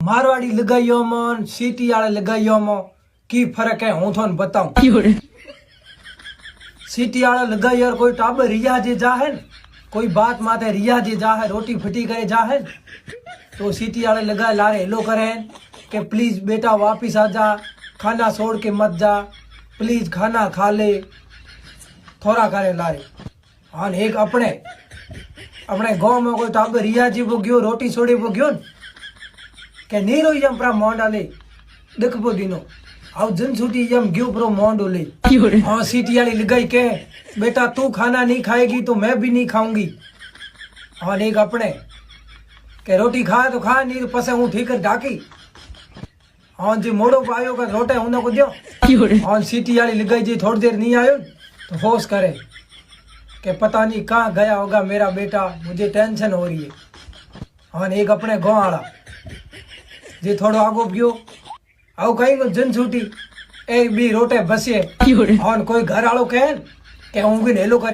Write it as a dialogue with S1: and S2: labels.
S1: मारवाड़ी लगाइयो मन सीटी वाले लगाइयो मो की फर्क है हूं थोन बताऊं। सीटी वाला लगाइयो और कोई टाबर रिया जे जा है कोई बात माते रिया जे जा है रोटी फटी करे जा है तो सीटी वाले लगाए लारे हेलो करे कि प्लीज बेटा वापिस आ जा, खाना छोड़ के मत जा, प्लीज खाना खा ले, थोड़ा करे लारे। हाँ एक अपने गांव में कोई टाबर रिया जी वो गयो रोटी छोड़ी वो गयो के नहीं रोई जम प्रा मोंडा ले देखबो दिनो आउ जन छुटी जम गयो प्रो मोंडो ले। हाँ सीटी वाली लगाई के बेटा तू खाना नहीं खाएगी तो मैं भी नहीं खाऊंगी। हाँ एक अपने के रोटी खाए तो खा नहीं तो पसे हूँ ठीक है ढाकी। हाँ जी मोड़ो पायो का रोटे हूं को दियो। हाँ सीटी वाली लगाई जी थोड़ी देर नहीं आयो तो होश करे कि पता नहीं कहाँ गया होगा मेरा बेटा, मुझे टेंशन हो रही है। हाँ एक अपने गाँव वाला जी थोड़ो आगो गयो आउ कहीं को जन छूटी एक भी रोटे बसे। हाँ कोई घर वालों कहे कि हूँ भी नेलो कर